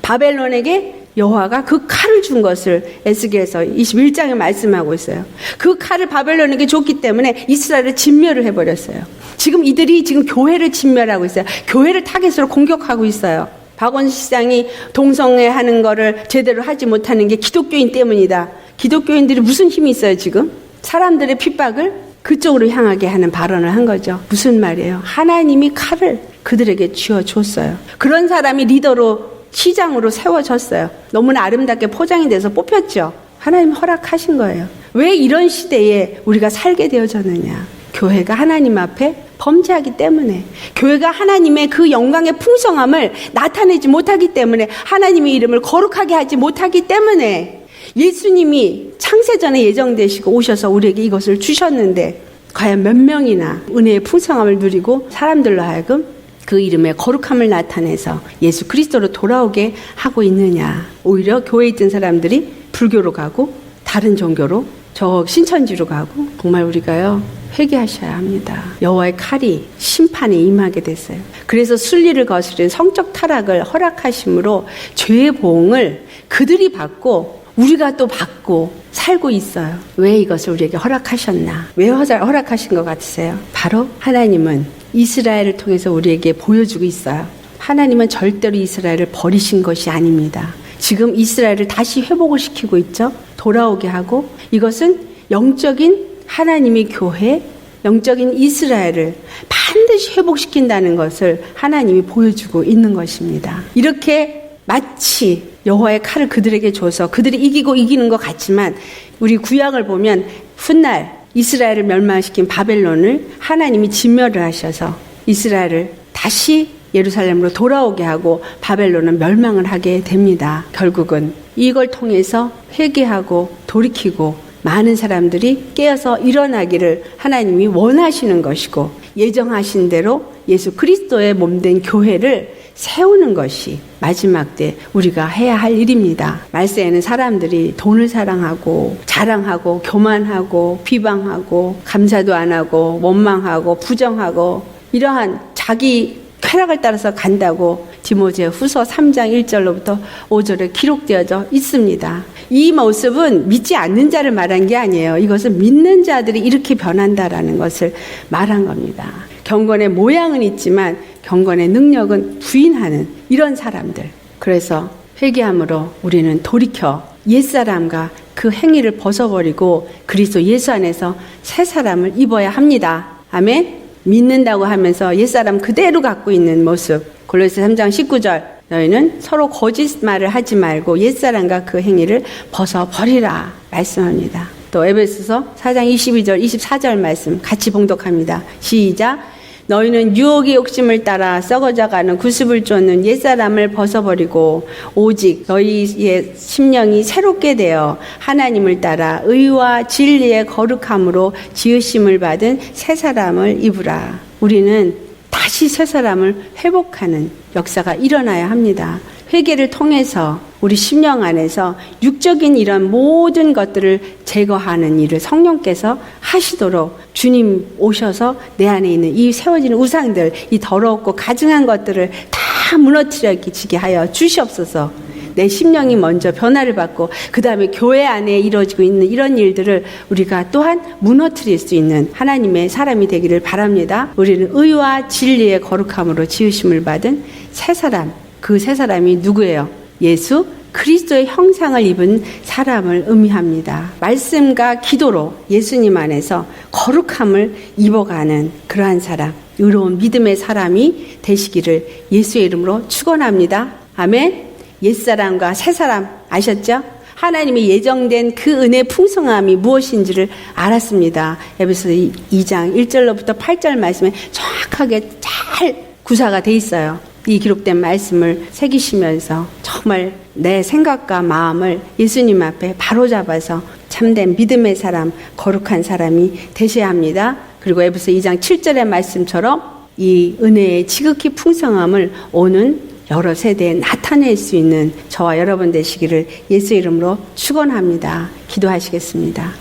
바벨론에게 여호와가 그 칼을 준 것을 에스겔서 21장에 말씀하고 있어요. 그 칼을 바벨론에게 줬기 때문에 이스라엘을 진멸을 해버렸어요. 지금 이들이 지금 교회를 진멸하고 있어요. 교회를 타겟으로 공격하고 있어요. 박원순 시장이 동성애 하는 거를 제대로 하지 못하는 게 기독교인 때문이다. 기독교인들이 무슨 힘이 있어요 지금? 사람들의 핍박을 그쪽으로 향하게 하는 발언을 한 거죠. 무슨 말이에요? 하나님이 칼을 그들에게 쥐어줬어요. 그런 사람이 리더로 시장으로 세워졌어요. 너무나 아름답게 포장이 돼서 뽑혔죠. 하나님 허락하신 거예요. 왜 이런 시대에 우리가 살게 되어졌느냐? 교회가 하나님 앞에 범죄하기 때문에 교회가 하나님의 그 영광의 풍성함을 나타내지 못하기 때문에 하나님의 이름을 거룩하게 하지 못하기 때문에 예수님이 창세전에 예정되시고 오셔서 우리에게 이것을 주셨는데 과연 몇 명이나 은혜의 풍성함을 누리고 사람들로 하여금 그 이름의 거룩함을 나타내서 예수 그리스도로 돌아오게 하고 있느냐. 오히려 교회에 있던 사람들이 불교로 가고 다른 종교로 저 신천지로 가고 정말 우리가요 회개하셔야 합니다. 여호와의 칼이 심판에 임하게 됐어요. 그래서 순리를 거스른 성적 타락을 허락하심으로 죄의 보응을 그들이 받고 우리가 또 받고 살고 있어요. 왜 이것을 우리에게 허락하셨나? 왜 허락하신 것 같으세요? 바로 하나님은 이스라엘을 통해서 우리에게 보여주고 있어요. 하나님은 절대로 이스라엘을 버리신 것이 아닙니다. 지금 이스라엘을 다시 회복을 시키고 있죠. 돌아오게 하고 이것은 영적인 하나님의 교회, 영적인 이스라엘을 반드시 회복시킨다는 것을 하나님이 보여주고 있는 것입니다. 이렇게 마치 여호와의 칼을 그들에게 줘서 그들이 이기는 것 같지만 우리 구약을 보면 훗날 이스라엘을 멸망시킨 바벨론을 하나님이 진멸을 하셔서 이스라엘을 다시 예루살렘으로 돌아오게 하고 바벨론은 멸망을 하게 됩니다. 결국은 이걸 통해서 회개하고 돌이키고 많은 사람들이 깨어서 일어나기를 하나님이 원하시는 것이고 예정하신 대로 예수 그리스도의 몸된 교회를 세우는 것이 마지막 때 우리가 해야 할 일입니다. 말세에는 사람들이 돈을 사랑하고 자랑하고 교만하고 비방하고 감사도 안 하고 원망하고 부정하고 이러한 자기 쾌락을 따라서 간다고 디모데후서 3장 1절로부터 5절에 기록되어져 있습니다. 이 모습은 믿지 않는 자를 말한 게 아니에요. 이것은 믿는 자들이 이렇게 변한다라는 것을 말한 겁니다. 경건의 모양은 있지만 경건의 능력은 부인하는 이런 사람들. 그래서 회개함으로 우리는 돌이켜 옛사람과 그 행위를 벗어버리고 그리스도 예수 안에서 새 사람을 입어야 합니다. 아멘. 믿는다고 하면서 옛사람 그대로 갖고 있는 모습. 골로새 3장 19절 너희는 서로 거짓말을 하지 말고 옛사람과 그 행위를 벗어버리라 말씀합니다. 또 에베소서 4장 22절 24절 말씀 같이 봉독합니다. 시작. 너희는 유혹의 욕심을 따라 썩어져가는 구습을 쫓는 옛사람을 벗어버리고 오직 너희의 심령이 새롭게 되어 하나님을 따라 의와 진리의 거룩함으로 지으심을 받은 새 사람을 입으라. 우리는 다시 새 사람을 회복하는 역사가 일어나야 합니다. 회개를 통해서 우리 심령 안에서 육적인 이런 모든 것들을 제거하는 일을 성령께서 하시도록 주님 오셔서 내 안에 있는 이 세워지는 우상들, 이 더럽고 가증한 것들을 다 무너뜨리게 하여 주시옵소서. 내 심령이 먼저 변화를 받고 그 다음에 교회 안에 이루어지고 있는 이런 일들을 우리가 또한 무너뜨릴 수 있는 하나님의 사람이 되기를 바랍니다. 우리는 의와 진리의 거룩함으로 지으심을 받은 새 사람, 그 새 사람이 누구예요? 예수 그리스도의 형상을 입은 사람을 의미합니다. 말씀과 기도로 예수님 안에서 거룩함을 입어가는 그러한 사람, 의로운 믿음의 사람이 되시기를 예수의 이름으로 축원합니다. 아멘. 옛사람과 새사람 아셨죠? 하나님이 예정된 그 은혜의 풍성함이 무엇인지를 알았습니다. 에베소서 2장 1절로부터 8절 말씀에 정확하게 잘 구사가 돼 있어요. 이 기록된 말씀을 새기시면서 정말 내 생각과 마음을 예수님 앞에 바로잡아서 참된 믿음의 사람, 거룩한 사람이 되셔야 합니다. 그리고 에베소 2장 7절의 말씀처럼 이 은혜의 지극히 풍성함을 오는 여러 세대에 나타낼 수 있는 저와 여러분 되시기를 예수 이름으로 축원합니다. 기도하시겠습니다.